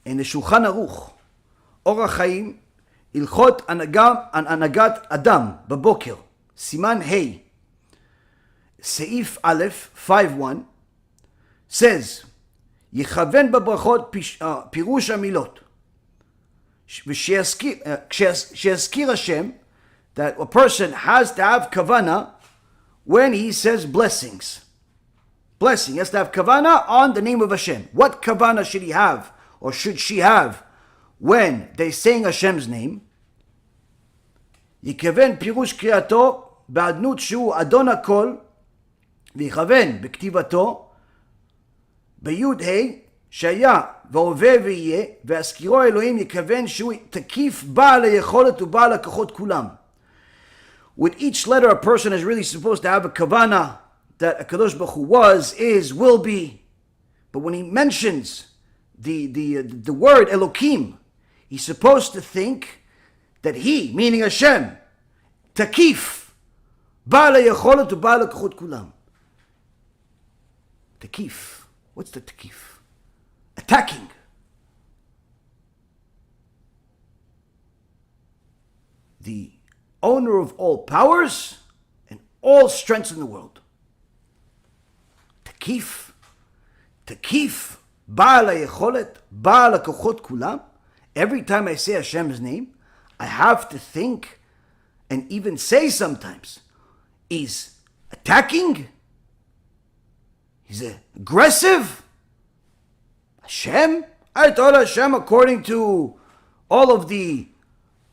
in the Shulchan Aruch, Orach Chaim, Ilchot Anagat Adam, Baboker, Siman Hey, Seif Aleph 5.1, says, Yechaven b'brachot pirush hamilot. She'yazkir Hashem, that a person has to have kavana when he says blessings. Blessing, he has to have kavana on the name of Hashem. What kavana should he have, or should she have, when they saying Hashem's name? Yikaven pirush kriyato ba'adnut shu adon hakol, v'yikaven b'ktivato ביוד ה' שהיה והווה ויהיה, והזכירו אלוהים יכוון שהוא תקיף בעל היכולת ובעל הכוחות כולם. With each letter a person is really supposed to have a kavana that HaKadosh Baruch Hu was, is, will be. But when he mentions the word Elokim, he's supposed to think that he, meaning Hashem, takif, בעל היכולת ובעל הכוחות כולם. Takif. What's the takif? Attacking. The owner of all powers and all strengths in the world. Takif. Takif. Ba'al hayecholet. Ba'al hakochot kulam. Every time I say Hashem's name, I have to think and even say sometimes, he's attacking. He's aggressive. Hashem? I thought Hashem, according to all of the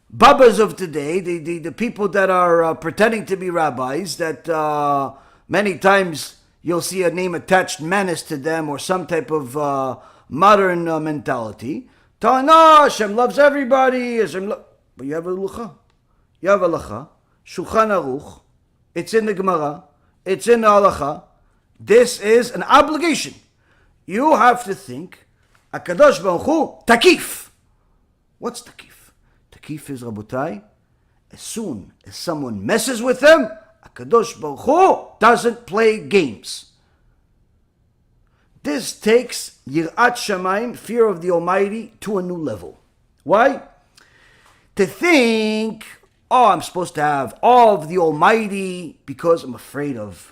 babas of today, the people that are pretending to be rabbis, that many times you'll see a name attached menace to them or some type of modern mentality. No, Hashem loves everybody. But you have a lucha. You have a lacha. Shulchan Aruch. It's in the Gemara. It's in the halacha. This is an obligation. You have to think, HaKadosh Baruch Hu, takif. What's takif? Takif is, Rabotai, as soon as someone messes with them, HaKadosh Baruch Hu doesn't play games. This takes Yirat Shamayim, fear of the Almighty, to a new level. Why? To think, I'm supposed to have awe of the Almighty because I'm afraid of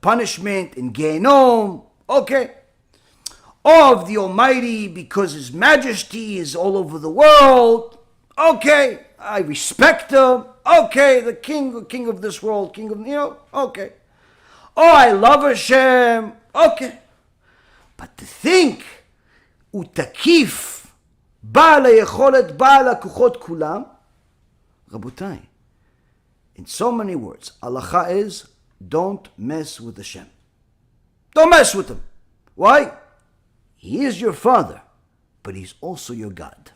punishment in Gehenom. Okay. Awe of the Almighty because His majesty is all over the world. Okay. I respect Him. Okay. The king of this world, okay. Oh, I love Hashem. Okay. But to think, utakif, ba'al hayecholet, ba'al hakochot kulam, Rabotai, in so many words, halacha is, don't mess with Hashem. Don't mess with Him. Why? He is your father, but He's also your God.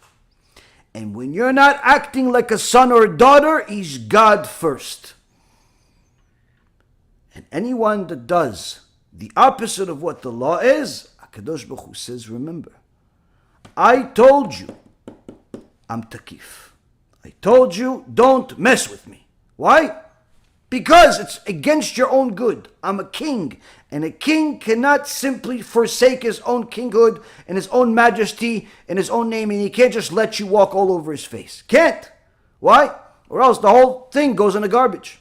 And when you're not acting like a son or a daughter, He's God first. And anyone that does the opposite of what the law is, HaKadosh Baruch Hu says, remember, I told you I'm takif. I told you don't mess with me. Why? Because it's against your own good. I'm a king. And a king cannot simply forsake his own kinghood and his own majesty and his own name. And he can't just let you walk all over his face. Can't. Why? Or else the whole thing goes in the garbage.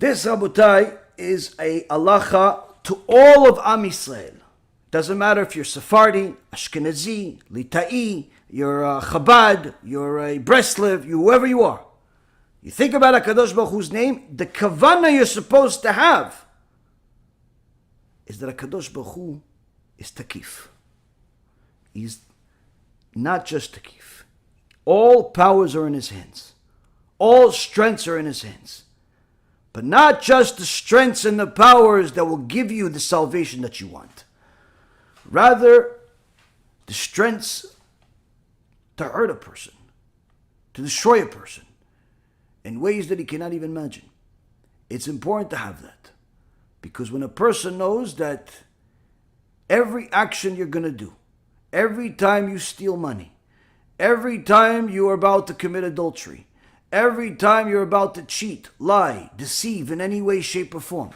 This, Rabotai, is a halacha to all of Am Yisrael. Doesn't matter if you're Sephardi, Ashkenazi, Litai, you're Chabad, you're a Breslev, whoever you are. You think about HaKadosh Baruch Hu's name, the kavanah you're supposed to have is that HaKadosh Baruch Hu is takif. He's not just takif. All powers are in His hands. All strengths are in His hands. But not just the strengths and the powers that will give you the salvation that you want. Rather, the strengths to hurt a person, to destroy a person, in ways that he cannot even imagine. It's important to have that. Because when a person knows that every action you're going to do, every time you steal money, every time you are about to commit adultery, every time you're about to cheat, lie, deceive in any way, shape, or form,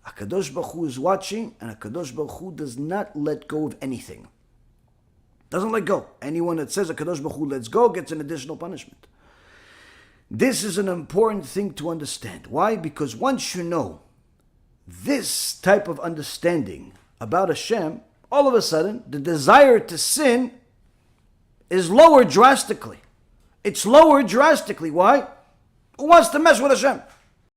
HaKadosh Baruch Hu is watching, and HaKadosh Baruch Hu does not let go of anything. Doesn't let go. Anyone that says HaKadosh Baruch Hu lets go gets an additional punishment. This is an important thing to understand. Why? Because once you know this type of understanding about Hashem, all of a sudden, the desire to sin is lowered drastically. It's lowered drastically. Why? Who wants to mess with Hashem?